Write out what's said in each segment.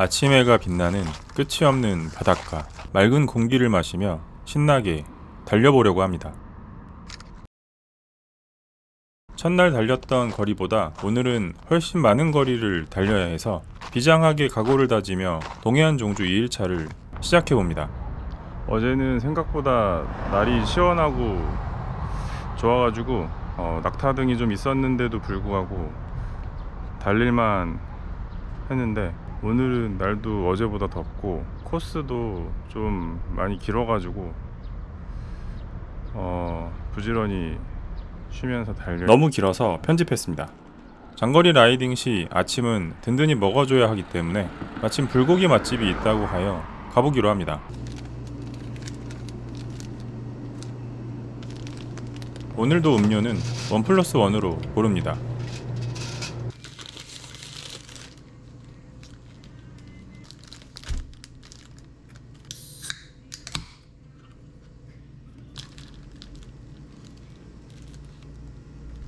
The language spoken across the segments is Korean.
아침 해가 빛나는 끝이 없는 바닷가, 맑은 공기를 마시며 신나게 달려보려고 합니다. 첫날 달렸던 거리보다 오늘은 훨씬 많은 거리를 달려야 해서 비장하게 각오를 다지며 동해안 종주 2일차를 시작해봅니다. 어제는 생각보다 날이 시원하고 좋아가지고 낙타등이 좀 있었는데도 불구하고 달릴만 했는데, 오늘은 날도 어제보다 덥고 코스도 좀 많이 길어가지고 부지런히 쉬면서 너무 길어서 편집했습니다. 장거리 라이딩 시 아침은 든든히 먹어줘야 하기 때문에 마침 불고기 맛집이 있다고 하여 가보기로 합니다. 오늘도 음료는 1+1으로 고릅니다.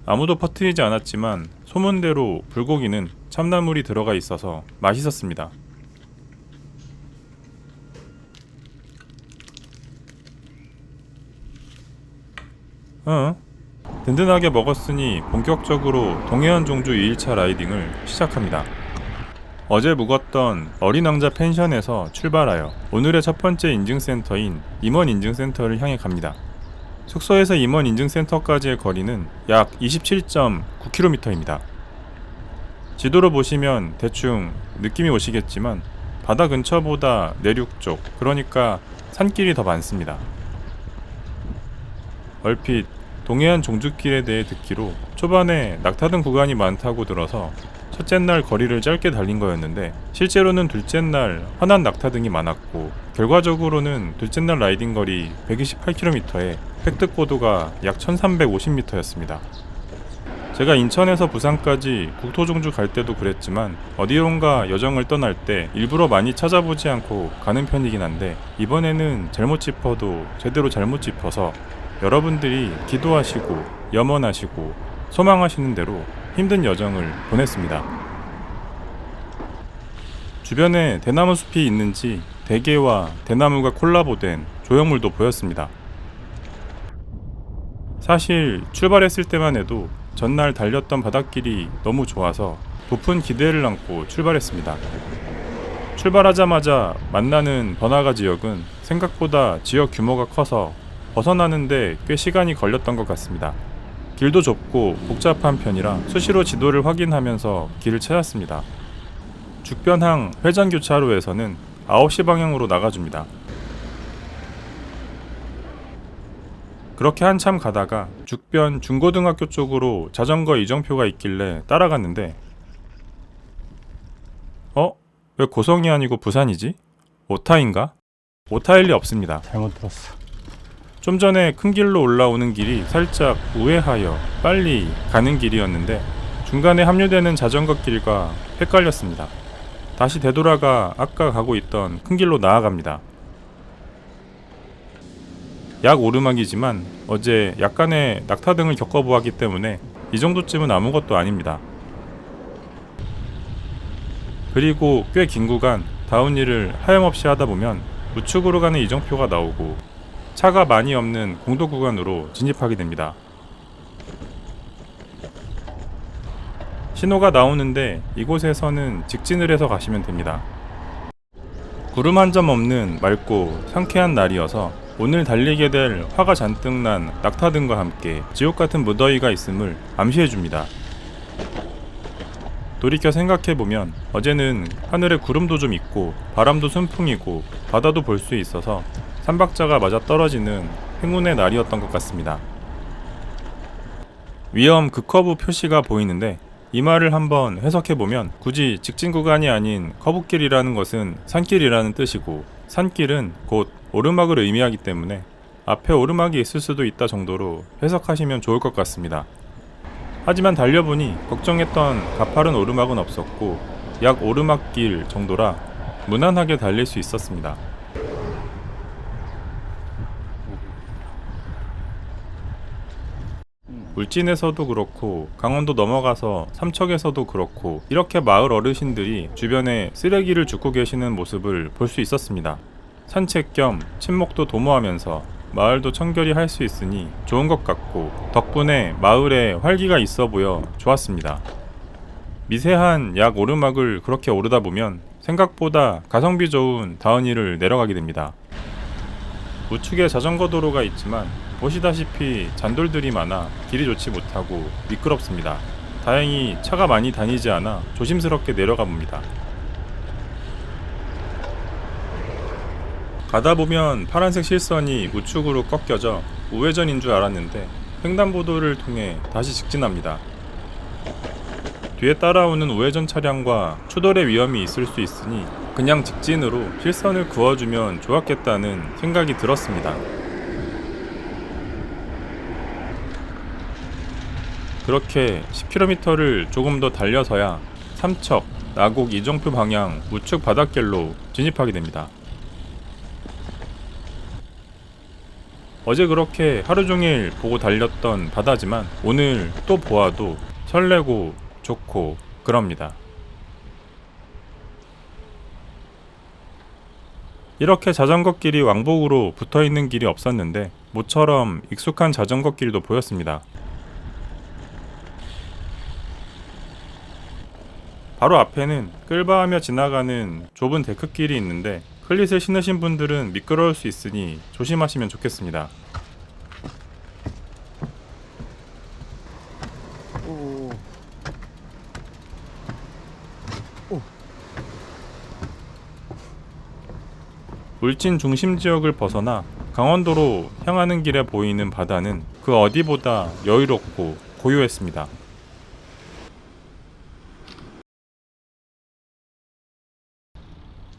아무도 퍼뜨리지 않았지만 소문대로 불고기는 참나물이 들어가 있어서 맛있었습니다. 든든하게 먹었으니 본격적으로 동해안 종주 2일차 라이딩을 시작합니다. 어제 묵었던 어린 왕자 펜션에서 출발하여 오늘의 첫 번째 인증센터인 임원 인증센터를 향해 갑니다. 숙소에서 임원 인증센터까지의 거리는 약 27.9km입니다. 지도로 보시면 대충 느낌이 오시겠지만 바다 근처보다 내륙 쪽, 그러니까 산길이 더 많습니다. 얼핏 동해안 종주길에 대해 듣기로 초반에 낙타등 구간이 많다고 들어서 첫째 날 거리를 짧게 달린 거였는데, 실제로는 둘째 날 환한 낙타등이 많았고 결과적으로는 둘째 날 라이딩 거리 128km에 획득 고도가 약 1350m였습니다. 제가 인천에서 부산까지 국토종주 갈 때도 그랬지만 어디론가 여정을 떠날 때 일부러 많이 찾아보지 않고 가는 편이긴 한데, 이번에는 잘못 짚어도 제대로 잘못 짚어서 여러분들이 기도하시고 염원하시고 소망하시는 대로 힘든 여정을 보냈습니다. 주변에 대나무 숲이 있는지 대게와 대나무가 콜라보된 조형물도 보였습니다. 사실 출발했을 때만 해도 전날 달렸던 바닷길이 너무 좋아서 높은 기대를 안고 출발했습니다. 출발하자마자 만나는 번화가 지역은 생각보다 지역 규모가 커서 벗어나는데 꽤 시간이 걸렸던 것 같습니다. 길도 좁고 복잡한 편이라 수시로 지도를 확인하면서 길을 찾았습니다. 죽변항 회전교차로에서는 9시 방향으로 나가줍니다. 그렇게 한참 가다가 죽변 중고등학교 쪽으로 자전거 이정표가 있길래 따라갔는데, 왜 고성이 아니고 부산이지? 오타인가? 오타일 리 없습니다. 잘못 들었어. 좀 전에 큰 길로 올라오는 길이 살짝 우회하여 빨리 가는 길이었는데 중간에 합류되는 자전거 길과 헷갈렸습니다. 다시 되돌아가 아까 가고 있던 큰 길로 나아갑니다. 약 오르막이지만 어제 약간의 낙타등을 겪어보았기 때문에 이 정도쯤은 아무것도 아닙니다. 그리고 꽤 긴 구간 다운힐을 하염없이 하다보면 우측으로 가는 이정표가 나오고 차가 많이 없는 공도 구간으로 진입하게 됩니다. 신호가 나오는데 이곳에서는 직진을 해서 가시면 됩니다. 구름 한 점 없는 맑고 상쾌한 날이어서 오늘 달리게 될 화가 잔뜩 난 낙타등과 함께 지옥같은 무더위가 있음을 암시해줍니다. 돌이켜 생각해보면 어제는 하늘에 구름도 좀 있고 바람도 순풍이고 바다도 볼 수 있어서 삼박자가 맞아 떨어지는 행운의 날이었던 것 같습니다. 위험 극커브 표시가 보이는데 이 말을 한번 해석해보면 굳이 직진 구간이 아닌 커브길이라는 것은 산길이라는 뜻이고, 산길은 곧 오르막을 의미하기 때문에 앞에 오르막이 있을 수도 있다 정도로 해석하시면 좋을 것 같습니다. 하지만 달려보니 걱정했던 가파른 오르막은 없었고 약 오르막길 정도라 무난하게 달릴 수 있었습니다. 울진에서도 그렇고 강원도 넘어가서 삼척에서도 그렇고 이렇게 마을 어르신들이 주변에 쓰레기를 줍고 계시는 모습을 볼 수 있었습니다. 산책 겸 친목도 도모하면서 마을도 청결히 할 수 있으니 좋은 것 같고 덕분에 마을에 활기가 있어 보여 좋았습니다. 미세한 약 오르막을 그렇게 오르다 보면 생각보다 가성비 좋은 다은이를 내려가게 됩니다. 우측에 자전거 도로가 있지만 보시다시피 잔돌들이 많아 길이 좋지 못하고 미끄럽습니다. 다행히 차가 많이 다니지 않아 조심스럽게 내려가 봅니다. 가다 보면 파란색 실선이 우측으로 꺾여져 우회전인 줄 알았는데 횡단보도를 통해 다시 직진합니다. 뒤에 따라오는 우회전 차량과 추돌의 위험이 있을 수 있으니 그냥 직진으로 실선을 그어주면 좋았겠다는 생각이 들었습니다. 그렇게 10km를 조금 더 달려서야 삼척, 나곡 이정표 방향 우측 바닷길로 진입하게 됩니다. 어제 그렇게 하루종일 보고 달렸던 바다지만 오늘 또 보아도 설레고 좋고 그럽니다. 이렇게 자전거 길이 왕복으로 붙어있는 길이 없었는데 모처럼 익숙한 자전거 길도 보였습니다. 바로 앞에는 끌바하며 지나가는 좁은 데크길이 있는데 클릿을 신으신 분들은 미끄러울 수 있으니 조심하시면 좋겠습니다. 울진 중심 지역을 벗어나 강원도로 향하는 길에 보이는 바다는 그 어디보다 여유롭고 고요했습니다.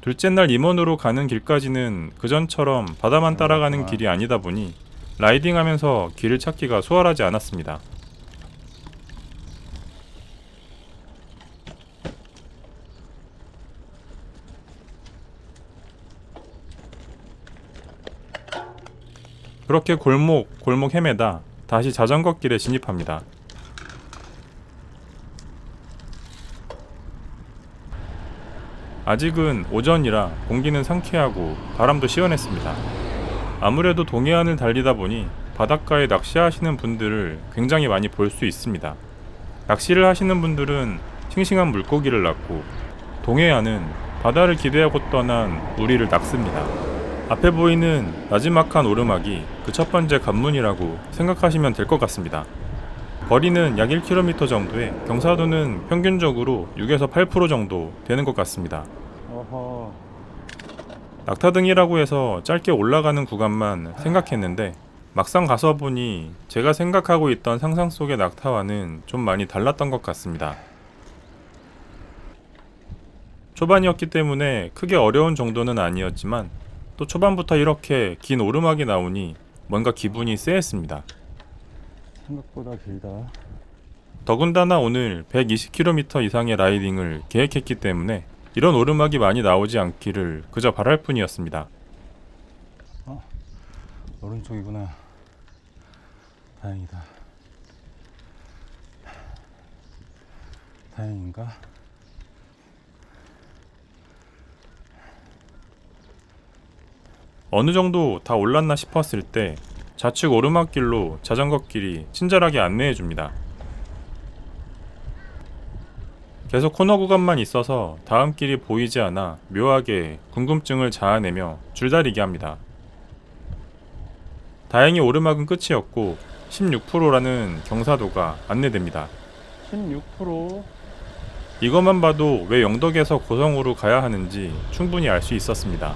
둘째 날 임원으로 가는 길까지는 그전처럼 바다만 따라가는 길이 아니다 보니 라이딩하면서 길을 찾기가 수월하지 않았습니다. 그렇게 골목 헤매다 다시 자전거 길에 진입합니다. 아직은 오전이라 공기는 상쾌하고 바람도 시원했습니다. 아무래도 동해안을 달리다 보니 바닷가에 낚시하시는 분들을 굉장히 많이 볼 수 있습니다. 낚시를 하시는 분들은 싱싱한 물고기를 낚고 동해안은 바다를 기대하고 떠난 우리를 낚습니다. 앞에 보이는 나지막한 오르막이 그 첫 번째 관문이라고 생각하시면 될 것 같습니다. 거리는 약 1km 정도에 경사도는 평균적으로 6에서 8% 정도 되는 것 같습니다. 낙타등이라고 해서 짧게 올라가는 구간만 생각했는데 막상 가서 보니 제가 생각하고 있던 상상 속의 낙타와는 좀 많이 달랐던 것 같습니다. 초반이었기 때문에 크게 어려운 정도는 아니었지만 또 초반부터 이렇게 긴 오르막이 나오니 뭔가 기분이 쎄했습니다. 생각보다 길다. 더군다나 오늘 120km 이상의 라이딩을 계획했기 때문에 이런 오르막이 많이 나오지 않기를 그저 바랄 뿐이었습니다. 오른쪽이구나. 다행이다. 다행인가? 어느 정도 다 올랐나 싶었을 때 좌측 오르막길로 자전거길이 친절하게 안내해줍니다. 계속 코너 구간만 있어서 다음 길이 보이지 않아 묘하게 궁금증을 자아내며 줄다리기 합니다. 다행히 오르막은 끝이었고 16%라는 경사도가 안내됩니다. 16%? 이것만 봐도 왜 영덕에서 고성으로 가야 하는지 충분히 알 수 있었습니다.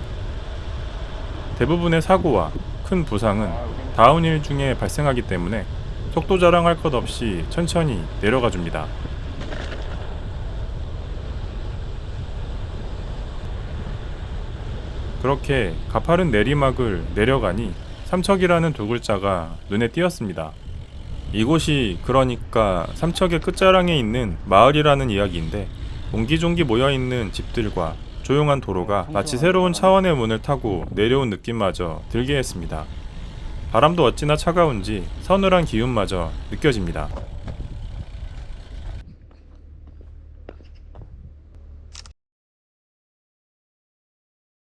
대부분의 사고와 큰 부상은 다운힐 중에 발생하기 때문에 속도 자랑할 것 없이 천천히 내려가 줍니다. 그렇게 가파른 내리막을 내려가니 삼척이라는 두 글자가 눈에 띄었습니다. 이곳이 그러니까 삼척의 끝자락에 있는 마을이라는 이야기인데 옹기종기 모여있는 집들과 조용한 도로가 마치 새로운 차원의 문을 타고 내려온 느낌마저 들게 했습니다. 바람도 어찌나 차가운지 서늘한 기운마저 느껴집니다.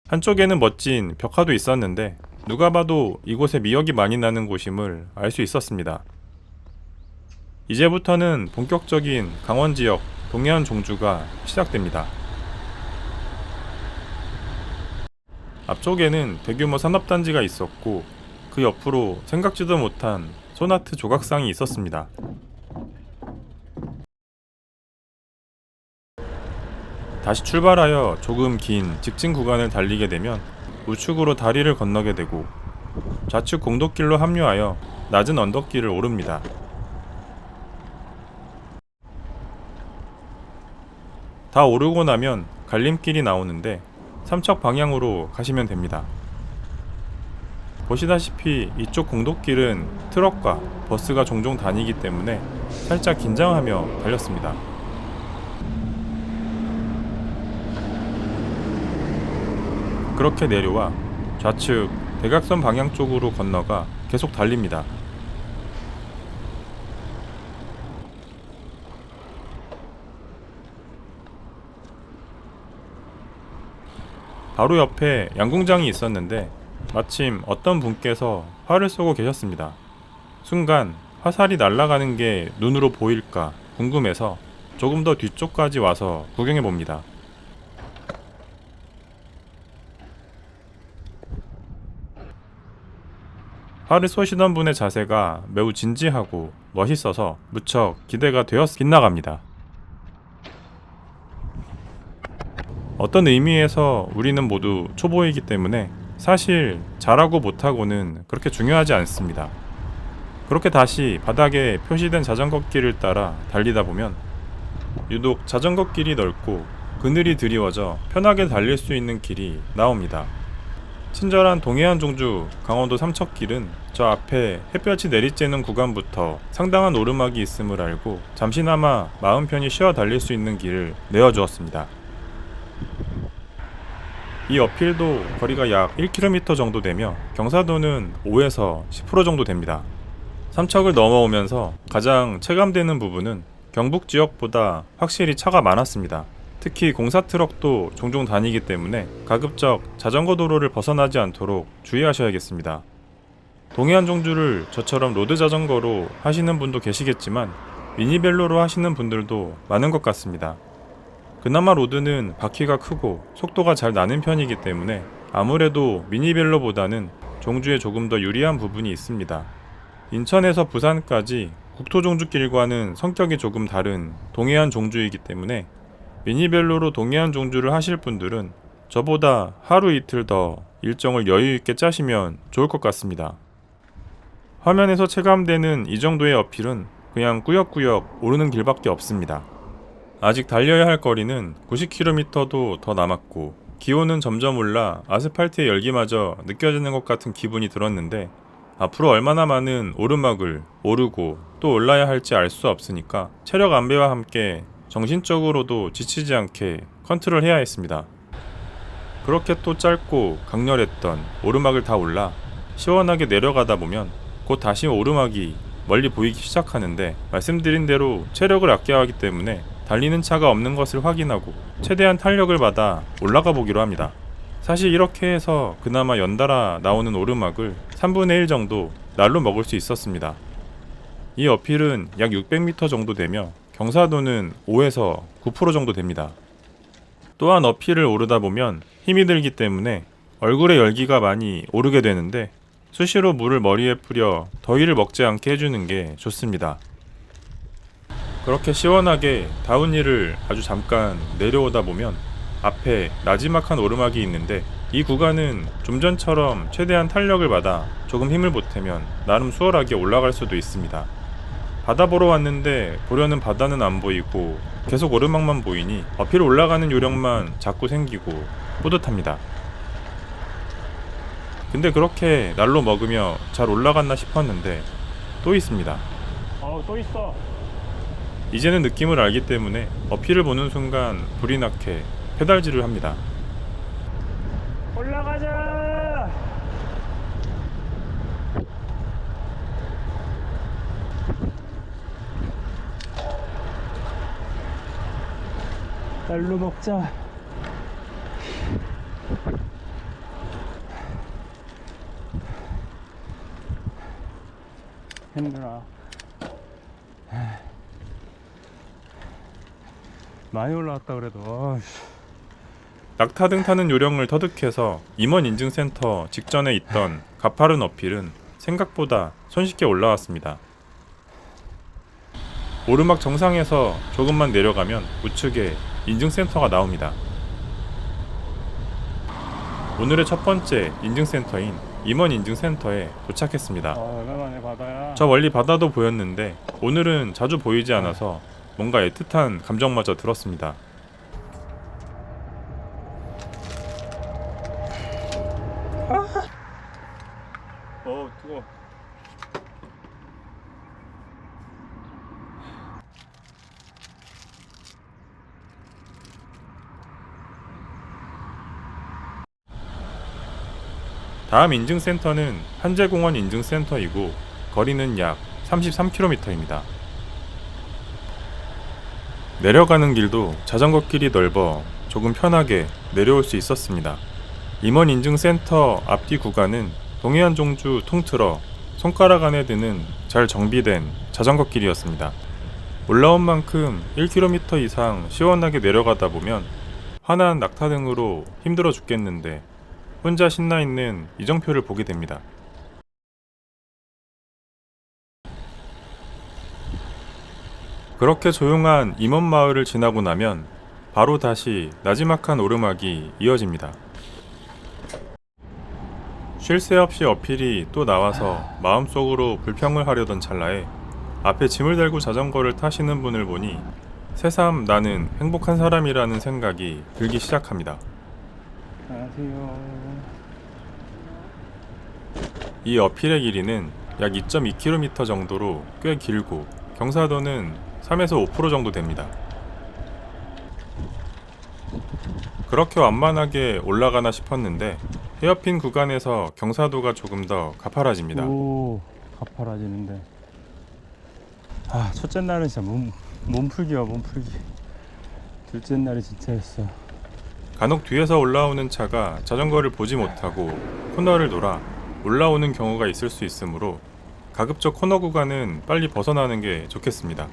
한쪽에는 멋진 벽화도 있었는데 누가 봐도 이곳에 미역이 많이 나는 곳임을 알 수 있었습니다. 이제부터는 본격적인 강원 지역 동해안 종주가 시작됩니다. 앞쪽에는 대규모 산업단지가 있었고 그 옆으로 생각지도 못한 소나트 조각상이 있었습니다. 다시 출발하여 조금 긴 직진 구간을 달리게 되면 우측으로 다리를 건너게 되고 좌측 공도길로 합류하여 낮은 언덕길을 오릅니다. 다 오르고 나면 갈림길이 나오는데 삼척 방향으로 가시면 됩니다. 보시다시피 이쪽 공도길은 트럭과 버스가 종종 다니기 때문에 살짝 긴장하며 달렸습니다. 그렇게 내려와 좌측 대각선 방향 쪽으로 건너가 계속 달립니다. 바로 옆에 양궁장이 있었는데 마침 어떤 분께서 활을 쏘고 계셨습니다. 순간 화살이 날아가는 게 눈으로 보일까 궁금해서 조금 더 뒤쪽까지 와서 구경해 봅니다. 활을 쏘시던 분의 자세가 매우 진지하고 멋있어서 무척 기대가 되어 빗나갑니다. 어떤 의미에서 우리는 모두 초보이기 때문에 사실 잘하고 못하고는 그렇게 중요하지 않습니다. 그렇게 다시 바닥에 표시된 자전거 길을 따라 달리다 보면 유독 자전거 길이 넓고 그늘이 드리워져 편하게 달릴 수 있는 길이 나옵니다. 친절한 동해안 종주 강원도 삼척길은 저 앞에 햇볕이 내리쬐는 구간부터 상당한 오르막이 있음을 알고 잠시나마 마음 편히 쉬어 달릴 수 있는 길을 내어주었습니다. 이 어필도 거리가 약 1km 정도 되며 경사도는 5에서 10% 정도 됩니다. 삼척을 넘어오면서 가장 체감되는 부분은 경북 지역보다 확실히 차가 많았습니다. 특히 공사 트럭도 종종 다니기 때문에 가급적 자전거 도로를 벗어나지 않도록 주의하셔야겠습니다. 동해안 종주를 저처럼 로드 자전거로 하시는 분도 계시겠지만 미니벨로로 하시는 분들도 많은 것 같습니다. 그나마 로드는 바퀴가 크고 속도가 잘 나는 편이기 때문에 아무래도 미니벨로보다는 종주에 조금 더 유리한 부분이 있습니다. 인천에서 부산까지 국토종주길과는 성격이 조금 다른 동해안 종주이기 때문에 미니벨로로 동해안 종주를 하실 분들은 저보다 하루 이틀 더 일정을 여유있게 짜시면 좋을 것 같습니다. 화면에서 체감되는 이 정도의 어필은 그냥 꾸역꾸역 오르는 길밖에 없습니다. 아직 달려야 할 거리는 90km도 더 남았고 기온은 점점 올라 아스팔트의 열기마저 느껴지는 것 같은 기분이 들었는데 앞으로 얼마나 많은 오르막을 오르고 또 올라야 할지 알 수 없으니까 체력 안배와 함께 정신적으로도 지치지 않게 컨트롤해야 했습니다. 그렇게 또 짧고 강렬했던 오르막을 다 올라 시원하게 내려가다 보면 곧 다시 오르막이 멀리 보이기 시작하는데 말씀드린 대로 체력을 아껴야 하기 때문에 달리는 차가 없는 것을 확인하고 최대한 탄력을 받아 올라가 보기로 합니다. 사실 이렇게 해서 그나마 연달아 나오는 오르막을 3분의 1 정도 날로 먹을 수 있었습니다. 이 어필은 약 600m 정도 되며 경사도는 5에서 9% 정도 됩니다. 또한 어필을 오르다 보면 힘이 들기 때문에 얼굴에 열기가 많이 오르게 되는데 수시로 물을 머리에 뿌려 더위를 먹지 않게 해주는 게 좋습니다. 그렇게 시원하게 다운힐을 아주 잠깐 내려오다 보면 앞에 나지막한 오르막이 있는데 이 구간은 좀 전처럼 최대한 탄력을 받아 조금 힘을 보태면 나름 수월하게 올라갈 수도 있습니다. 바다 보러 왔는데 보려는 바다는 안 보이고 계속 오르막만 보이니 어필 올라가는 요령만 자꾸 생기고 뿌듯합니다. 근데 그렇게 날로 먹으며 잘 올라갔나 싶었는데 또 있습니다. 또 있어. 이제는 느낌을 알기 때문에 어필을 보는 순간 불이 나게 페달질을 합니다. 올라가자. 쌀로 먹자. 힘들어. 많이 올라왔다 그래도. 어이씨. 낙타등 타는 요령을 터득해서 임원인증센터 직전에 있던 가파른 어필은 생각보다 손쉽게 올라왔습니다. 오르막 정상에서 조금만 내려가면 우측에 인증센터가 나옵니다. 오늘의 첫 번째 인증센터인 임원인증센터에 도착했습니다. 얼마만에 바다야. 저 멀리 바다도 보였는데 오늘은 자주 보이지 않아서 뭔가 애틋한 감정마저 들었습니다. 뜨거워. 다음 인증센터는 한재공원 인증센터이고 거리는 약 33km입니다. 내려가는 길도 자전거 길이 넓어 조금 편하게 내려올 수 있었습니다. 임원 인증센터 앞뒤 구간은 동해안 종주 통틀어 손가락 안에 드는 잘 정비된 자전거 길이었습니다. 올라온 만큼 1km 이상 시원하게 내려가다 보면 환한 낙타 등으로 힘들어 죽겠는데 혼자 신나 있는 이정표를 보게 됩니다. 그렇게 조용한 임원마을을 지나고 나면 바로 다시 나지막한 오르막이 이어집니다. 쉴 새 없이 어필이 또 나와서 마음속으로 불평을 하려던 찰나에 앞에 짐을 달고 자전거를 타시는 분을 보니 새삼 나는 행복한 사람이라는 생각이 들기 시작합니다. 안녕하세요. 이 어필의 길이는 약 2.2km 정도로 꽤 길고 경사도는 3에서 5% 정도 됩니다. 그렇게 완만하게 올라가나 싶었는데 헤어핀 구간에서 경사도가 조금 더 가파라집니다. 오, 가파라지는데. 아, 첫째 날은 진짜 몸풀기야, 몸풀기. 둘째 날이 진짜였어. 간혹 뒤에서 올라오는 차가 자전거를 보지 못하고 코너를 돌아 올라오는 경우가 있을 수 있으므로 가급적 코너 구간은 빨리 벗어나는 게 좋겠습니다.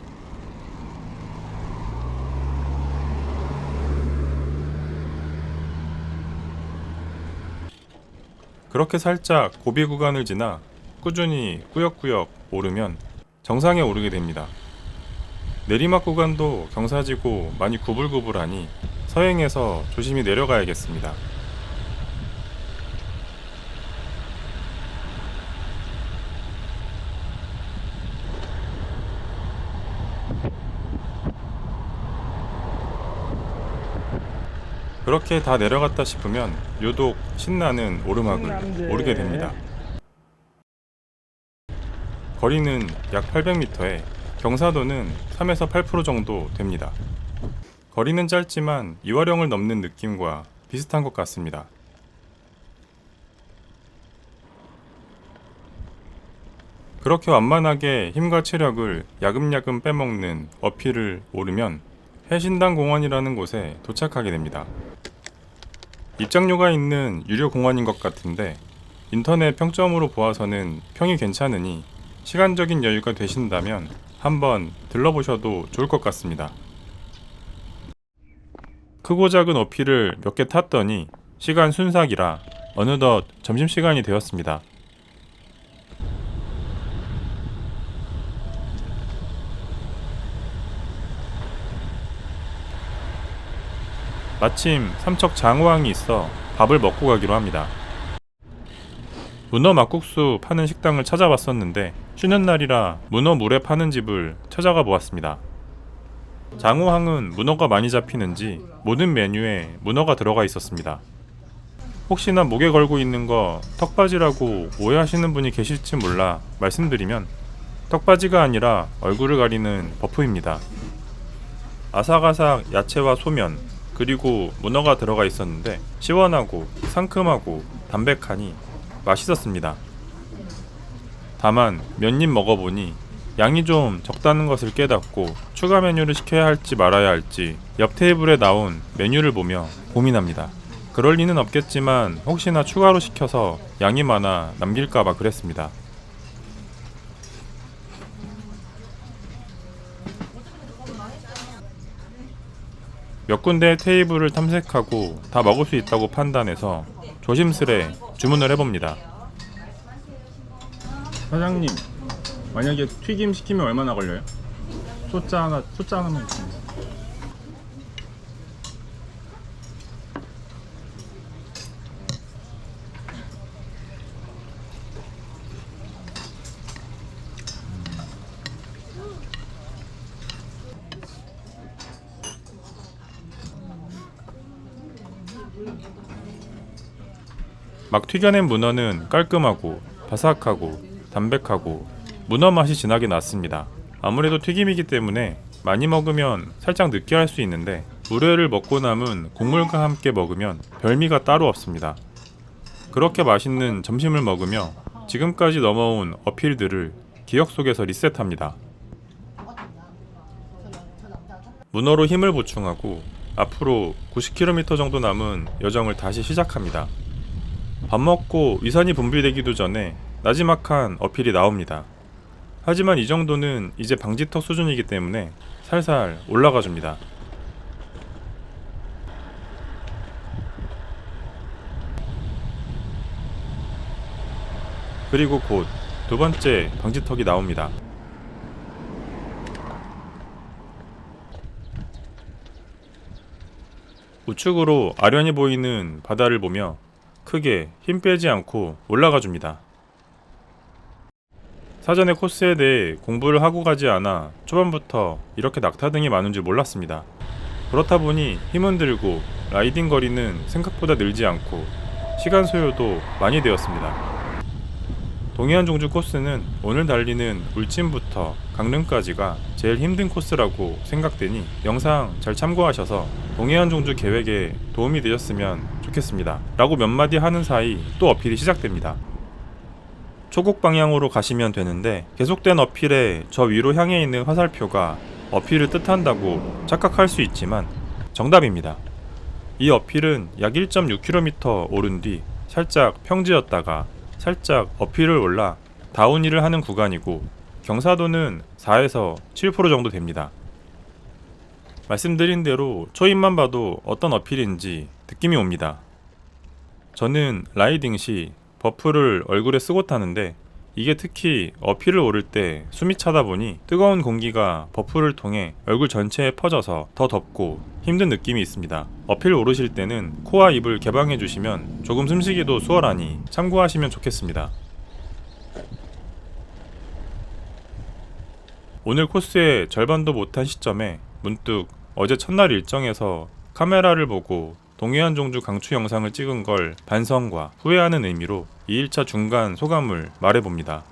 그렇게 살짝 고비 구간을 지나 꾸준히 꾸역꾸역 오르면 정상에 오르게 됩니다. 내리막 구간도 경사지고 많이 구불구불하니 서행해서 조심히 내려가야겠습니다. 그렇게 다 내려갔다 싶으면 유독 신나는 오르막을 오르게 됩니다. 거리는 약 800m에 경사도는 3에서 8% 정도 됩니다. 거리는 짧지만 이화령을 넘는 느낌과 비슷한 것 같습니다. 그렇게 완만하게 힘과 체력을 야금야금 빼먹는 어필을 오르면 해신당 공원이라는 곳에 도착하게 됩니다. 입장료가 있는 유료 공원인 것 같은데 인터넷 평점으로 보아서는 평이 괜찮으니 시간적인 여유가 되신다면 한번 들러보셔도 좋을 것 같습니다. 크고 작은 어필을 몇 개 탔더니 시간 순삭이라 어느덧 점심시간이 되었습니다. 마침 삼척 장어항이 있어 밥을 먹고 가기로 합니다. 문어 막국수 파는 식당을 찾아봤었는데 쉬는 날이라 문어 물회 파는 집을 찾아가 보았습니다. 장어항은 문어가 많이 잡히는지 모든 메뉴에 문어가 들어가 있었습니다. 혹시나 목에 걸고 있는 거 턱받이라고 오해하시는 분이 계실지 몰라 말씀드리면 턱받이가 아니라 얼굴을 가리는 버프입니다. 아삭아삭 야채와 소면 그리고 문어가 들어가 있었는데 시원하고 상큼하고 담백하니 맛있었습니다. 다만 몇 입 먹어보니 양이 좀 적다는 것을 깨닫고 추가 메뉴를 시켜야 할지 말아야 할지 옆 테이블에 나온 메뉴를 보며 고민합니다. 그럴 리는 없겠지만 혹시나 추가로 시켜서 양이 많아 남길까봐 그랬습니다. 몇 군데의 테이블을 탐색하고 다 먹을 수 있다고 판단해서 조심스레 주문을 해봅니다. 사장님, 만약에 튀김 시키면 얼마나 걸려요? 소짜 하나만 있습니다. 막 튀겨낸 문어는 깔끔하고 바삭하고 담백하고 문어 맛이 진하게 났습니다. 아무래도 튀김이기 때문에 많이 먹으면 살짝 느끼할 수 있는데 물회를 먹고 남은 국물과 함께 먹으면 별미가 따로 없습니다. 그렇게 맛있는 점심을 먹으며 지금까지 넘어온 어필들을 기억 속에서 리셋합니다. 문어로 힘을 보충하고 앞으로 90km 정도 남은 여정을 다시 시작합니다. 밥 먹고 위산이 분비되기도 전에 나지막한 어필이 나옵니다. 하지만 이 정도는 이제 방지턱 수준이기 때문에 살살 올라가 줍니다. 그리고 곧 두 번째 방지턱이 나옵니다. 우측으로 아련히 보이는 바다를 보며 크게 힘 빼지 않고 올라가 줍니다. 사전에 코스에 대해 공부를 하고 가지 않아 초반부터 이렇게 낙타등이 많은 줄 몰랐습니다. 그렇다 보니 힘은 들고 라이딩 거리는 생각보다 늘지 않고 시간 소요도 많이 되었습니다. 동해안 종주 코스는 오늘 달리는 울진부터 강릉까지가 제일 힘든 코스라고 생각되니 영상 잘 참고하셔서 동해안 종주 계획에 도움이 되셨으면 좋겠습니다. 라고 몇 마디 하는 사이 또 어필이 시작됩니다. 초곡 방향으로 가시면 되는데 계속된 어필에 저 위로 향해 있는 화살표가 어필을 뜻한다고 착각할 수 있지만 정답입니다. 이 어필은 약 1.6km 오른 뒤 살짝 평지였다가 살짝 어필을 올라 다운힐을 하는 구간이고 경사도는 4에서 7% 정도 됩니다. 말씀드린 대로 초입만 봐도 어떤 어필인지 느낌이 옵니다. 저는 라이딩 시 버프를 얼굴에 쓰고 타는데 이게 특히 어필을 오를 때 숨이 차다 보니 뜨거운 공기가 버프를 통해 얼굴 전체에 퍼져서 더 덥고 힘든 느낌이 있습니다. 어필 오르실 때는 코와 입을 개방해 주시면 조금 숨쉬기도 수월하니 참고하시면 좋겠습니다. 오늘 코스의 절반도 못한 시점에 문득 어제 첫날 일정에서 카메라를 보고 동해안 종주 강추 영상을 찍은 걸 반성과 후회하는 의미로 2일차 중간 소감을 말해봅니다.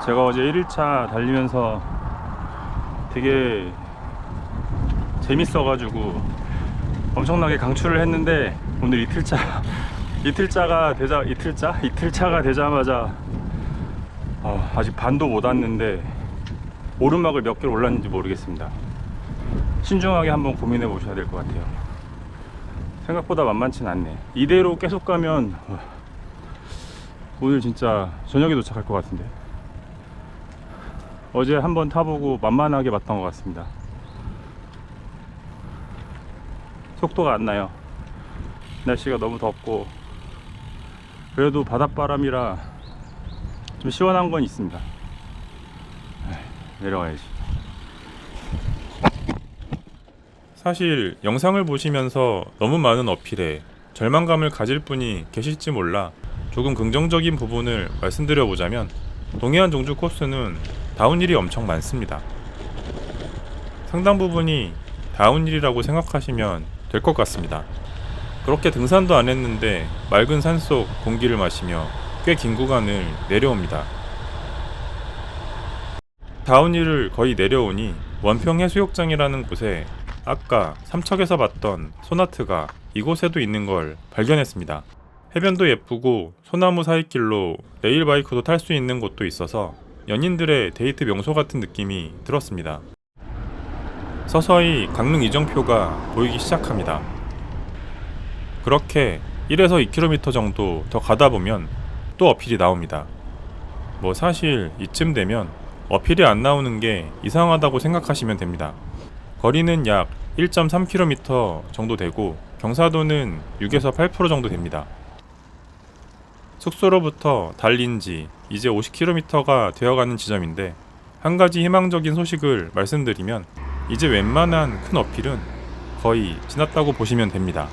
제가 어제 1일차 달리면서 되게 재밌어가지고 엄청나게 강추를 했는데 오늘 이틀차가 되자마자 아직 반도 못 왔는데 오르막을 몇 개를 올랐는지 모르겠습니다. 신중하게 한번 고민해 보셔야 될 것 같아요. 생각보다 만만치는 않네. 이대로 계속 가면 오늘 진짜 저녁에 도착할 것 같은데. 어제 한번 타보고 만만하게 봤던 것 같습니다. 속도가 안 나요. 날씨가 너무 덥고 그래도 바닷바람이라 좀 시원한 건 있습니다. 내려가야지. 사실 영상을 보시면서 너무 많은 어필에 절망감을 가질 분이 계실지 몰라 조금 긍정적인 부분을 말씀드려보자면 동해안 종주 코스는 다운힐이 엄청 많습니다. 상당 부분이 다운힐이라고 생각하시면 될 것 같습니다. 그렇게 등산도 안 했는데 맑은 산속 공기를 마시며 꽤 긴 구간을 내려옵니다. 다운힐을 거의 내려오니 원평해수욕장이라는 곳에 아까 삼척에서 봤던 소나트가 이곳에도 있는 걸 발견했습니다. 해변도 예쁘고 소나무 사이길로 레일바이크도 탈 수 있는 곳도 있어서 연인들의 데이트 명소 같은 느낌이 들었습니다. 서서히 강릉 이정표가 보이기 시작합니다. 그렇게 1에서 2km 정도 더 가다 보면 또 어필이 나옵니다. 뭐 사실 이쯤 되면 어필이 안 나오는 게 이상하다고 생각하시면 됩니다. 거리는 약 1.3km 정도 되고 경사도는 6에서 8% 정도 됩니다. 숙소로부터 달린 지 이제 50km가 되어가는 지점인데 한 가지 희망적인 소식을 말씀드리면 이제 웬만한 큰 어필은 거의 지났다고 보시면 됩니다.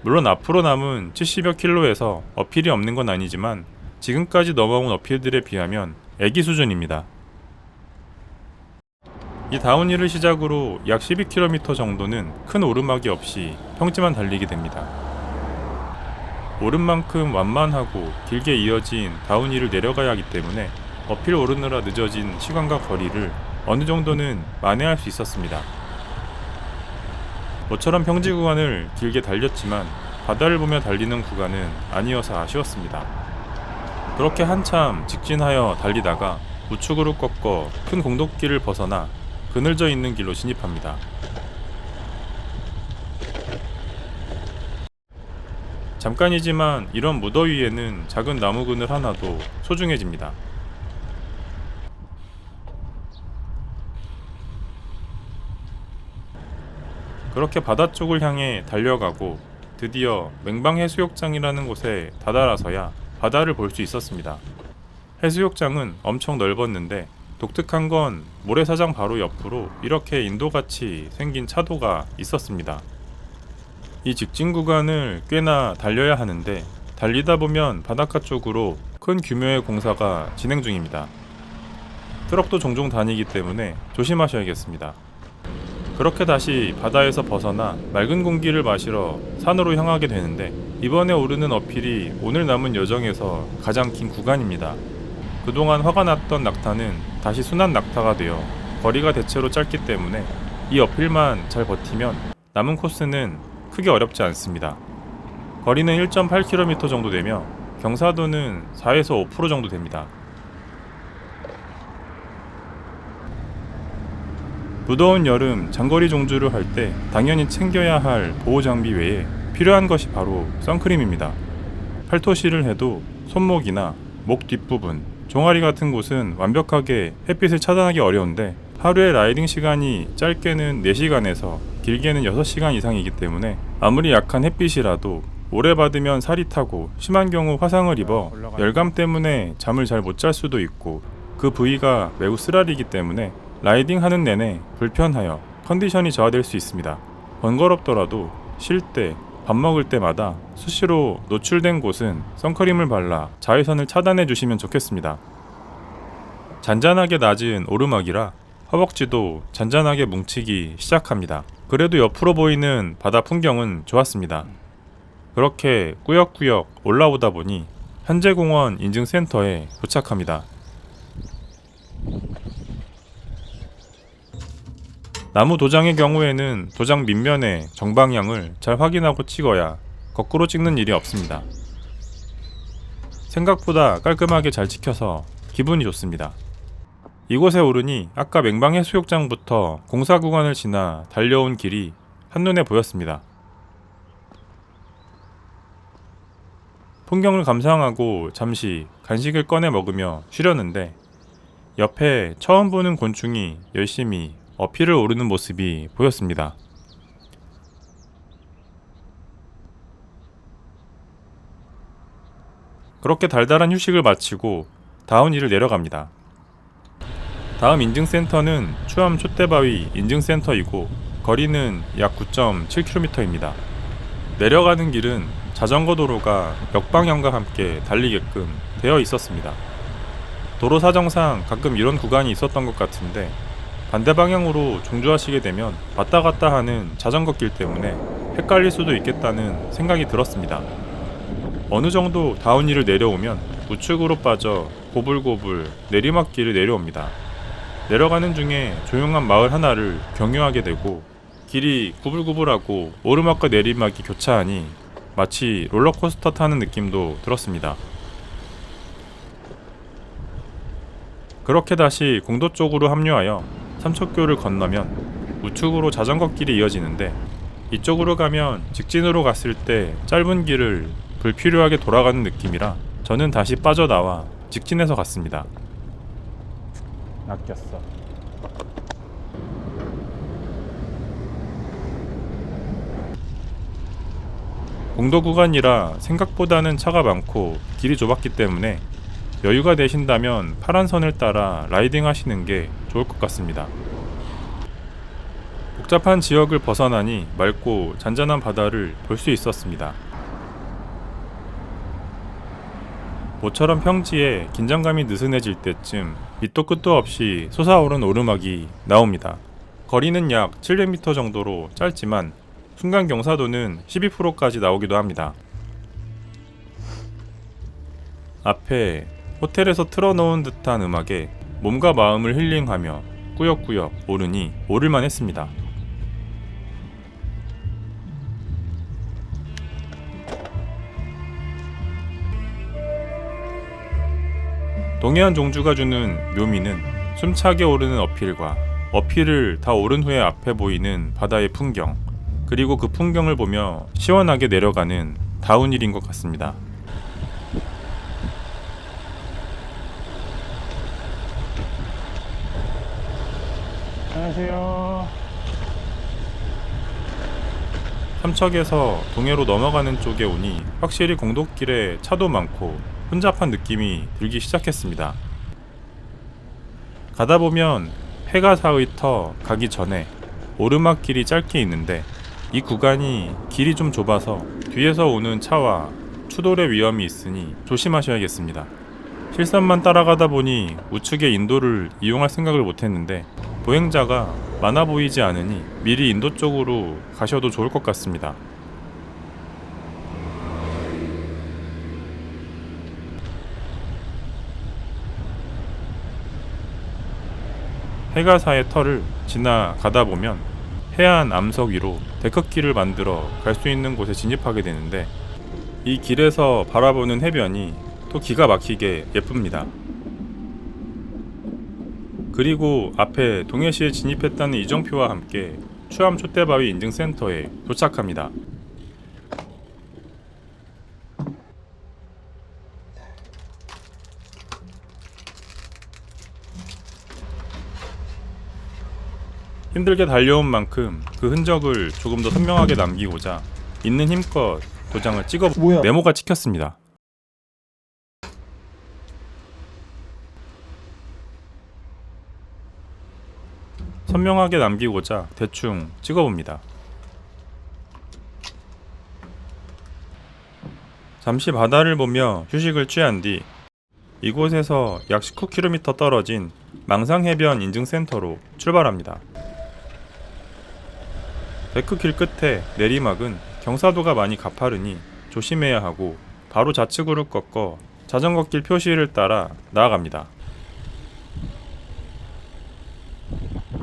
물론 앞으로 남은 70여 킬로에서 어필이 없는 건 아니지만 지금까지 넘어온 어필들에 비하면 애기 수준입니다. 이 다운힐을 시작으로 약 12km 정도는 큰 오르막이 없이 평지만 달리게 됩니다. 오름만큼 완만하고 길게 이어진 다운힐을 내려가야 하기 때문에 어필 오르느라 늦어진 시간과 거리를 어느 정도는 만회할 수 있었습니다. 모처럼 평지 구간을 길게 달렸지만 바다를 보며 달리는 구간은 아니어서 아쉬웠습니다. 그렇게 한참 직진하여 달리다가 우측으로 꺾어 큰 공덕길을 벗어나 그늘져 있는 길로 진입합니다. 잠깐이지만 이런 무더위에는 작은 나무 그늘 하나도 소중해집니다. 그렇게 바다 쪽을 향해 달려가고 드디어 맹방해수욕장이라는 곳에 다다라서야 바다를 볼 수 있었습니다. 해수욕장은 엄청 넓었는데 독특한 건 모래사장 바로 옆으로 이렇게 인도같이 생긴 차도가 있었습니다. 이 직진 구간을 꽤나 달려야 하는데 달리다 보면 바닷가 쪽으로 큰 규모의 공사가 진행 중입니다. 트럭도 종종 다니기 때문에 조심하셔야겠습니다. 그렇게 다시 바다에서 벗어나 맑은 공기를 마시러 산으로 향하게 되는데 이번에 오르는 어필이 오늘 남은 여정에서 가장 긴 구간입니다. 그동안 화가 났던 낙타는 다시 순한 낙타가 되어 거리가 대체로 짧기 때문에 이 어필만 잘 버티면 남은 코스는 크게 어렵지 않습니다. 거리는 1.8km 정도 되며 경사도는 4에서 5% 정도 됩니다. 무더운 여름 장거리 종주를 할 때 당연히 챙겨야 할 보호 장비 외에 필요한 것이 바로 선크림입니다. 팔토시를 해도 손목이나 목 뒷부분, 종아리 같은 곳은 완벽하게 햇빛을 차단하기 어려운데 하루의 라이딩 시간이 짧게는 4시간에서 길게는 6시간 이상이기 때문에 아무리 약한 햇빛이라도 오래 받으면 살이 타고 심한 경우 화상을 입어 열감 때문에 잠을 잘 못 잘 수도 있고 그 부위가 매우 쓰라리기 때문에 라이딩 하는 내내 불편하여 컨디션이 저하될 수 있습니다. 번거롭더라도 쉴 때, 밥 먹을 때마다 수시로 노출된 곳은 선크림을 발라 자외선을 차단해 주시면 좋겠습니다. 잔잔하게 낮은 오르막이라 허벅지도 잔잔하게 뭉치기 시작합니다. 그래도 옆으로 보이는 바다 풍경은 좋았습니다. 그렇게 꾸역꾸역 올라오다 보니 한재공원 인증센터에 도착합니다. 나무 도장의 경우에는 도장 밑면에 정방향을 잘 확인하고 찍어야 거꾸로 찍는 일이 없습니다. 생각보다 깔끔하게 잘 찍혀서 기분이 좋습니다. 이곳에 오르니 아까 맹방해수욕장부터 공사 구간을 지나 달려온 길이 한눈에 보였습니다. 풍경을 감상하고 잠시 간식을 꺼내 먹으며 쉬려는데 옆에 처음 보는 곤충이 열심히 어필을 오르는 모습이 보였습니다. 그렇게 달달한 휴식을 마치고 다운힐을 내려갑니다. 다음 인증센터는 추암 촛대바위 인증센터이고 거리는 약 9.7km입니다. 내려가는 길은 자전거 도로가 역방향과 함께 달리게끔 되어 있었습니다. 도로 사정상 가끔 이런 구간이 있었던 것 같은데 반대 방향으로 종주하시게 되면 왔다 갔다 하는 자전거 길 때문에 헷갈릴 수도 있겠다는 생각이 들었습니다. 어느 정도 다운힐을 내려오면 우측으로 빠져 고불고불 내리막길을 내려옵니다. 내려가는 중에 조용한 마을 하나를 경유하게 되고 길이 구불구불하고 오르막과 내리막이 교차하니 마치 롤러코스터 타는 느낌도 들었습니다. 그렇게 다시 공도 쪽으로 합류하여 삼척교를 건너면 우측으로 자전거 길이 이어지는데, 이쪽으로 가면 직진으로 갔을 때 짧은 길을 불필요하게 돌아가는 느낌이라 저는 다시 빠져나와 직진해서 갔습니다. 낚였어. 공도 구간이라 생각보다는 차가 많고 길이 좁았기 때문에 여유가 되신다면 파란 선을 따라 라이딩 하시는 게 좋을 것 같습니다. 복잡한 지역을 벗어나니 맑고 잔잔한 바다를 볼 수 있었습니다. 모처럼 평지에 긴장감이 느슨해질 때쯤 밑도 끝도 없이 솟아오른 오르막이 나옵니다. 거리는 약 700m 정도로 짧지만 순간 경사도는 12%까지 나오기도 합니다. 앞에 호텔에서 틀어놓은 듯한 음악에 몸과 마음을 힐링하며 꾸역꾸역 오르니 오를만 했습니다. 동해안 종주가 주는 묘미는 숨차게 오르는 어필과 어필을 다 오른 후에 앞에 보이는 바다의 풍경, 그리고 그 풍경을 보며 시원하게 내려가는 다운힐인 것 같습니다. 안녕하세요. 삼척에서 동해로 넘어가는 쪽에 오니 확실히 공도길에 차도 많고 혼잡한 느낌이 들기 시작했습니다. 가다 보면 해가사의 터 가기 전에 오르막길이 짧게 있는데, 이 구간이 길이 좀 좁아서 뒤에서 오는 차와 추돌의 위험이 있으니 조심하셔야겠습니다. 실선만 따라가다 보니 우측의 인도를 이용할 생각을 못했는데 보행자가 많아 보이지 않으니 미리 인도 쪽으로 가셔도 좋을 것 같습니다. 해가사의 터를 지나가다 보면 해안 암석 위로 데크길을 만들어 갈 수 있는 곳에 진입하게 되는데, 이 길에서 바라보는 해변이 또 기가 막히게 예쁩니다. 그리고 앞에 동해시에 진입했다는 이정표와 함께 추암 촛대바위 인증센터에 도착합니다. 힘들게 달려온 만큼 그 흔적을 조금 더 선명하게 남기고자 있는 힘껏 도장을 찍어 네모가 찍혔습니다. 선명하게 남기고자 대충 찍어봅니다. 잠시 바다를 보며 휴식을 취한 뒤 이곳에서 약 19km 떨어진 망상해변 인증센터로 출발합니다. 데크길 끝에 내리막은 경사도가 많이 가파르니 조심해야 하고 바로 좌측으로 꺾어 자전거길 표시를 따라 나아갑니다.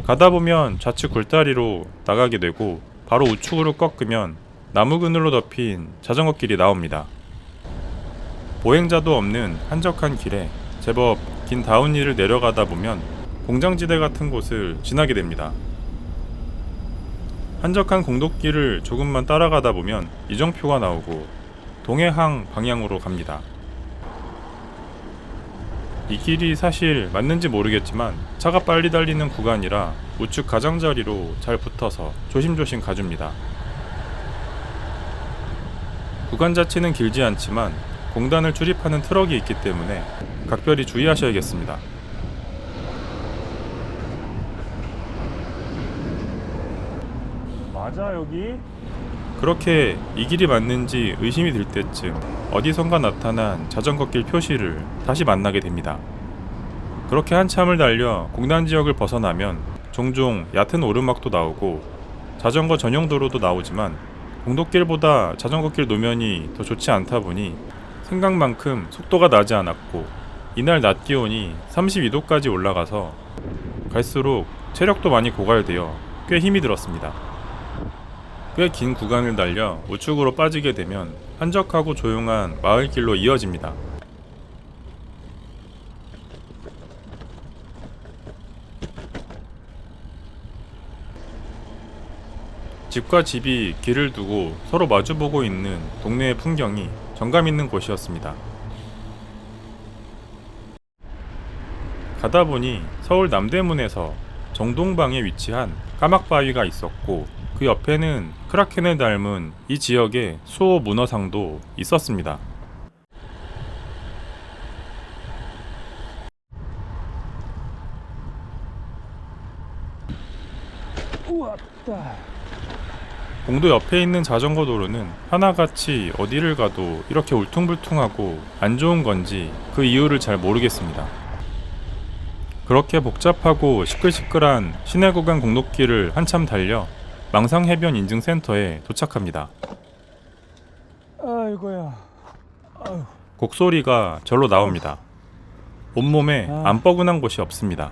가다 보면 좌측 굴다리로 나가게 되고 바로 우측으로 꺾으면 나무 그늘로 덮인 자전거길이 나옵니다. 보행자도 없는 한적한 길에 제법 긴 다운힐을 내려가다 보면 공장지대 같은 곳을 지나게 됩니다. 한적한 공도길을 조금만 따라가다 보면 이정표가 나오고 동해항 방향으로 갑니다. 이 길이 사실 맞는지 모르겠지만 차가 빨리 달리는 구간이라 우측 가장자리로 잘 붙어서 조심조심 가줍니다. 구간 자체는 길지 않지만 공단을 출입하는 트럭이 있기 때문에 각별히 주의하셔야겠습니다. 맞아 여기? 그렇게 이 길이 맞는지 의심이 들 때쯤 어디선가 나타난 자전거길 표시를 다시 만나게 됩니다. 그렇게 한참을 달려 공단 지역을 벗어나면 종종 얕은 오르막도 나오고 자전거 전용 도로도 나오지만 공도길보다 자전거길 노면이 더 좋지 않다 보니 생각만큼 속도가 나지 않았고, 이날 낮 기온이 32도까지 올라가서 갈수록 체력도 많이 고갈되어 꽤 힘이 들었습니다. 꽤 긴 구간을 달려 우측으로 빠지게 되면 한적하고 조용한 마을길로 이어집니다. 집과 집이 길을 두고 서로 마주보고 있는 동네의 풍경이 정감 있는 곳이었습니다. 가다 보니 서울 남대문에서 정동방에 위치한 까막바위가 있었고 그 옆에는 크라켄을 닮은 이 지역의 수호 문어상도 있었습니다. 우왔다. 공도 옆에 있는 자전거 도로는 하나같이 어디를 가도 이렇게 울퉁불퉁하고 안 좋은 건지 그 이유를 잘 모르겠습니다. 그렇게 복잡하고 시끌시끌한 시내 구간 공로길을 한참 달려 망상해변 인증센터에 도착합니다. 아이고야. 아유. 곡소리가 절로 나옵니다. 온몸에 안 뻐근한 곳이 없습니다.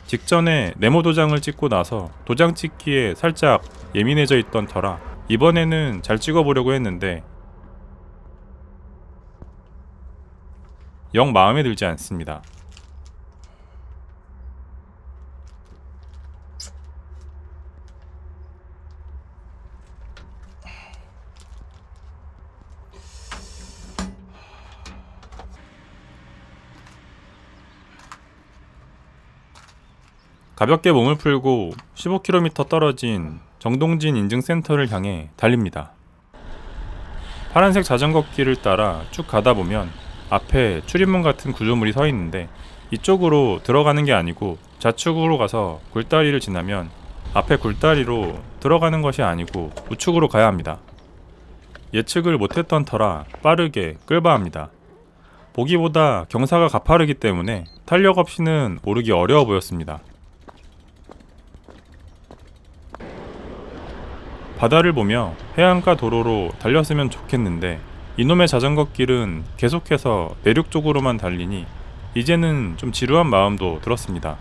직전에 네모 도장을 찍고 나서 도장 찍기에 살짝 예민해져 있던 터라 이번에는 잘 찍어보려고 했는데 영 마음에 들지 않습니다. 가볍게 몸을 풀고 15km 떨어진 정동진 인증센터를 향해 달립니다. 파란색 자전거 길을 따라 쭉 가다 보면 앞에 출입문 같은 구조물이 서 있는데 이쪽으로 들어가는 게 아니고 좌측으로 가서 굴다리를 지나면 앞에 굴다리로 들어가는 것이 아니고 우측으로 가야 합니다. 예측을 못했던 터라 빠르게 끌바 합니다. 보기보다 경사가 가파르기 때문에 탄력 없이는 오르기 어려워 보였습니다. 바다를 보며 해안가 도로로 달렸으면 좋겠는데 이놈의 자전거 길은 계속해서 내륙 쪽으로만 달리니 이제는 좀 지루한 마음도 들었습니다.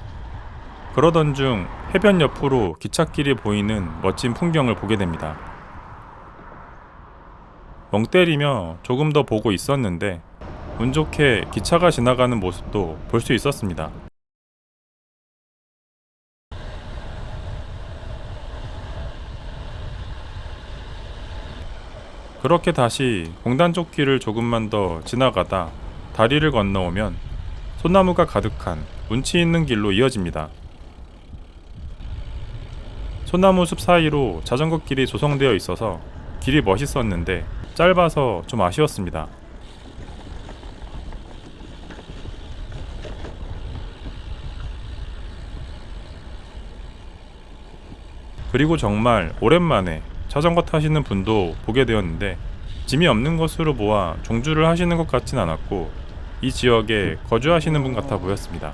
그러던 중 해변 옆으로 기찻길이 보이는 멋진 풍경을 보게 됩니다. 멍 때리며 조금 더 보고 있었는데 운 좋게 기차가 지나가는 모습도 볼 수 있었습니다. 그렇게 다시 공단 쪽 길을 조금만 더 지나가다 다리를 건너오면 소나무가 가득한 운치 있는 길로 이어집니다. 소나무 숲 사이로 자전거 길이 조성되어 있어서 길이 멋있었는데 짧아서 좀 아쉬웠습니다. 그리고 정말 오랜만에 자전거 타시는 분도 보게 되었는데 짐이 없는 것으로 보아 종주를 하시는 것 같진 않았고 이 지역에 거주하시는 분 같아 보였습니다.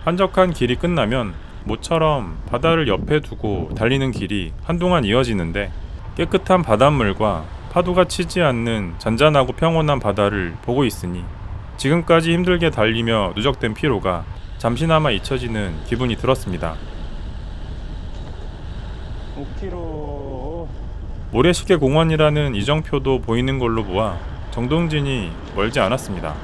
한적한 길이 끝나면 모처럼 바다를 옆에 두고 달리는 길이 한동안 이어지는데 깨끗한 바닷물과 파도가 치지 않는 잔잔하고 평온한 바다를 보고 있으니 지금까지 힘들게 달리며 누적된 피로가 잠시나마 잊혀지는 기분이 들었습니다. 5km. 모래시계 공원이라는 이정표도 보이는 걸로 보아 정동진이 멀지 않았습니다.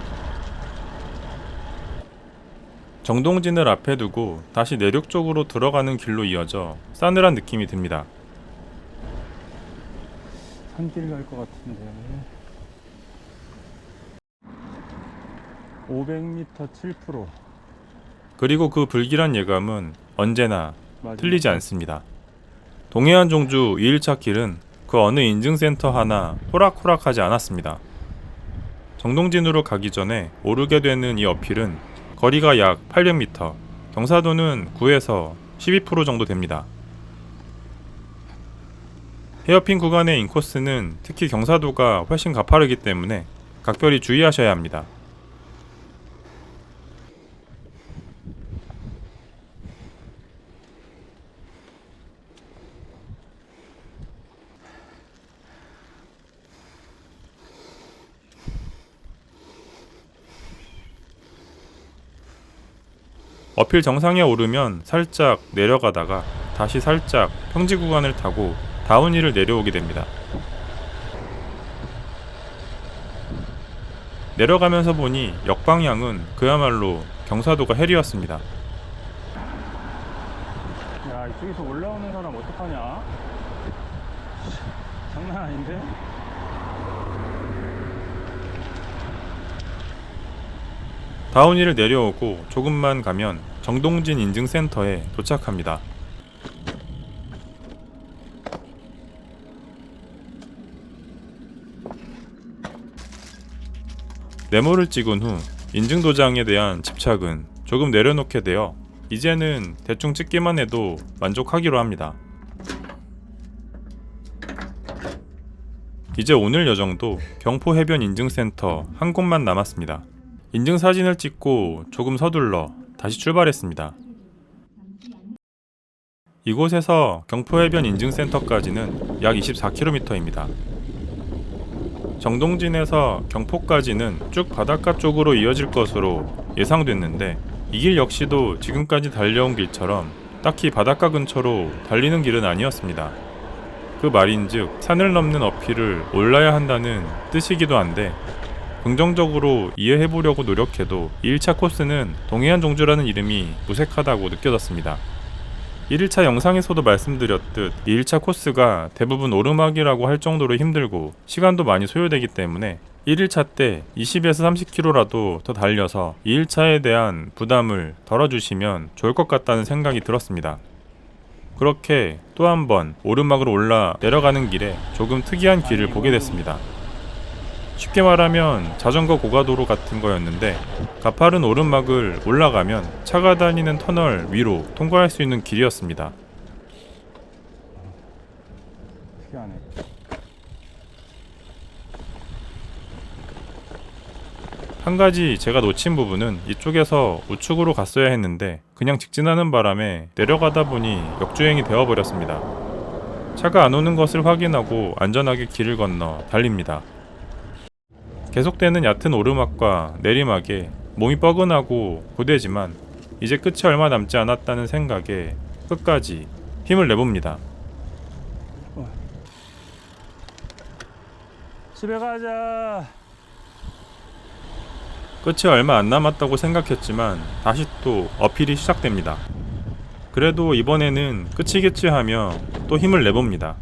정동진을 앞에 두고 다시 내륙 쪽으로 들어가는 길로 이어져 싸늘한 느낌이 듭니다. 산길 갈 것 같은데. 500m 7%. 그리고 그 불길한 예감은 언제나 마지막. 틀리지 않습니다. 동해안 종주 2일차 길은 그 어느 인증센터 하나 호락호락하지 않았습니다. 정동진으로 가기 전에 오르게 되는 이 어필은 거리가 약 800m, 경사도는 9에서 12% 정도 됩니다. 헤어핀 구간의 인코스는 특히 경사도가 훨씬 가파르기 때문에 각별히 주의하셔야 합니다. 어필 정상에 오르면 살짝 내려가다가 다시 살짝 평지 구간을 타고 다운힐을 내려오게 됩니다. 내려가면서 보니 역방향은 그야말로 경사도가 헬이었습니다. 야, 저기서 올라오는 사람 어떡하냐? 장난 아닌데? 다운힐을 내려오고 조금만 가면 정동진 인증센터에 도착합니다. 네모를 찍은 후 인증도장에 대한 집착은 조금 내려놓게 되어 이제는 대충 찍기만 해도 만족하기로 합니다. 이제 오늘 여정도 경포해변 인증센터 한 곳만 남았습니다. 인증사진을 찍고 조금 서둘러 다시 출발했습니다. 이곳에서 경포해변 인증센터까지는 약 24km입니다. 정동진에서 경포까지는 쭉 바닷가 쪽으로 이어질 것으로 예상됐는데 이 길 역시도 지금까지 달려온 길처럼 딱히 바닷가 근처로 달리는 길은 아니었습니다. 그 말인즉 산을 넘는 어필을 올라야 한다는 뜻이기도 한데 긍정적으로 이해해보려고 노력해도 2일차 코스는 동해안 종주라는 이름이 무색하다고 느껴졌습니다. 1일차 영상에서도 말씀드렸듯 2일차 코스가 대부분 오르막이라고 할 정도로 힘들고 시간도 많이 소요되기 때문에 1일차 때 20에서 30km라도 더 달려서 2일차에 대한 부담을 덜어주시면 좋을 것 같다는 생각이 들었습니다. 그렇게 또 한 번 오르막으로 올라 내려가는 길에 조금 특이한 길을 보게 됐습니다. 쉽게 말하면 자전거 고가도로 같은 거였는데 가파른 오르막을 올라가면 차가 다니는 터널 위로 통과할 수 있는 길이었습니다. 특이하네. 한 가지 제가 놓친 부분은 이쪽에서 우측으로 갔어야 했는데 그냥 직진하는 바람에 내려가다 보니 역주행이 되어버렸습니다. 차가 안 오는 것을 확인하고 안전하게 길을 건너 달립니다. 계속되는 얕은 오르막과 내리막에 몸이 뻐근하고 고되지만 이제 끝이 얼마 남지 않았다는 생각에 끝까지 힘을 내봅니다. 집에 가자. 끝이 얼마 안 남았다고 생각했지만 다시 또 어필이 시작됩니다. 그래도 이번에는 끝이겠지 하며 또 힘을 내봅니다.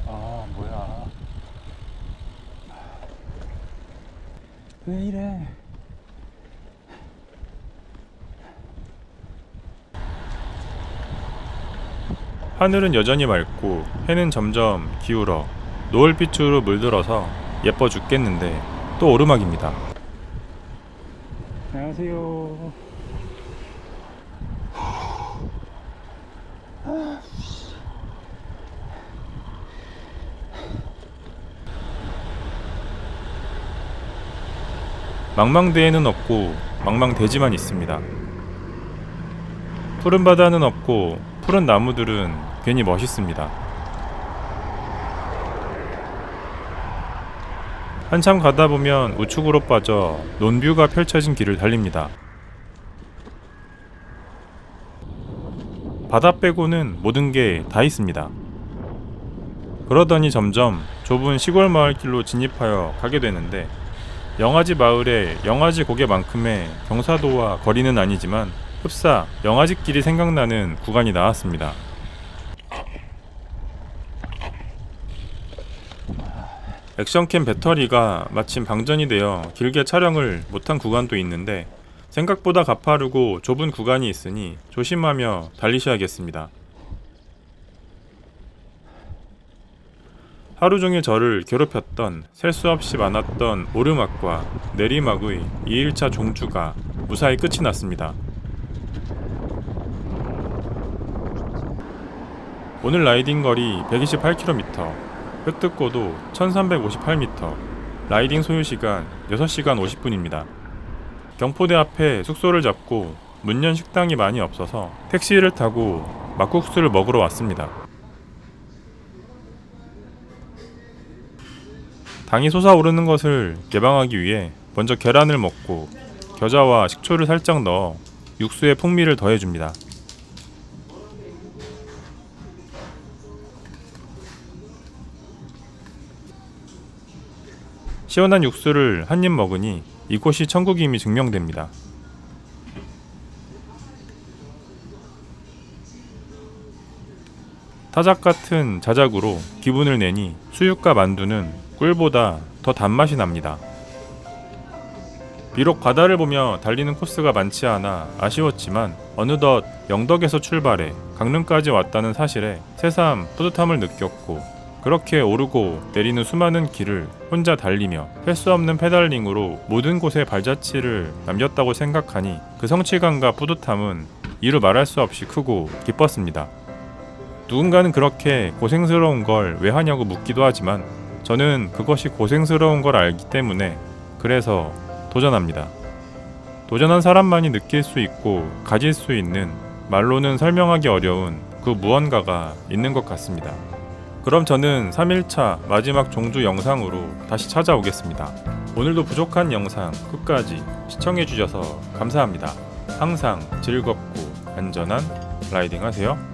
아, 뭐야. 왜 이래? 하늘은 여전히 맑고 해는 점점 기울어 노을빛으로 물들어서 예뻐 죽겠는데 또 오르막입니다. 안녕하세요. 망망대해는 없고 망망대지만 있습니다. 푸른 바다는 없고 푸른 나무들은 괜히 멋있습니다. 한참 가다 보면 우측으로 빠져 논뷰가 펼쳐진 길을 달립니다. 바다 빼고는 모든 게 다 있습니다. 그러더니 점점 좁은 시골 마을 길로 진입하여 가게 되는데 영아지 마을에 영아지 고개만큼의 경사도와 거리는 아니지만 흡사 영아지 길이 생각나는 구간이 나왔습니다. 액션캠 배터리가 마침 방전이 되어 길게 촬영을 못한 구간도 있는데 생각보다 가파르고 좁은 구간이 있으니 조심하며 달리셔야겠습니다. 하루 종일 저를 괴롭혔던 셀 수 없이 많았던 오르막과 내리막의 2일차 종주가 무사히 끝이 났습니다. 오늘 라이딩 거리 128km, 획득고도 1358m, 라이딩 소요시간 6시간 50분입니다. 경포대 앞에 숙소를 잡고 문연 식당이 많이 없어서 택시를 타고 막국수를 먹으러 왔습니다. 당이 솟아오르는 것을 예방하기 위해 먼저 계란을 먹고 겨자와 식초를 살짝 넣어 육수에 풍미를 더해줍니다. 시원한 육수를 한 입 먹으니 이곳이 천국임이 증명됩니다. 타작 같은 자작으로 기분을 내니 수육과 만두는 꿀보다 더 단맛이 납니다. 비록 바다를 보며 달리는 코스가 많지 않아 아쉬웠지만 어느덧 영덕에서 출발해 강릉까지 왔다는 사실에 새삼 뿌듯함을 느꼈고, 그렇게 오르고 내리는 수많은 길을 혼자 달리며 할 수 없는 페달링으로 모든 곳에 발자취를 남겼다고 생각하니 그 성취감과 뿌듯함은 이루 말할 수 없이 크고 기뻤습니다. 누군가는 그렇게 고생스러운 걸 왜 하냐고 묻기도 하지만 저는 그것이 고생스러운 걸 알기 때문에 그래서 도전합니다. 도전한 사람만이 느낄 수 있고 가질 수 있는, 말로는 설명하기 어려운 그 무언가가 있는 것 같습니다. 그럼 저는 3일차 마지막 종주 영상으로 다시 찾아오겠습니다. 오늘도 부족한 영상 끝까지 시청해주셔서 감사합니다. 항상 즐겁고 안전한 라이딩 하세요.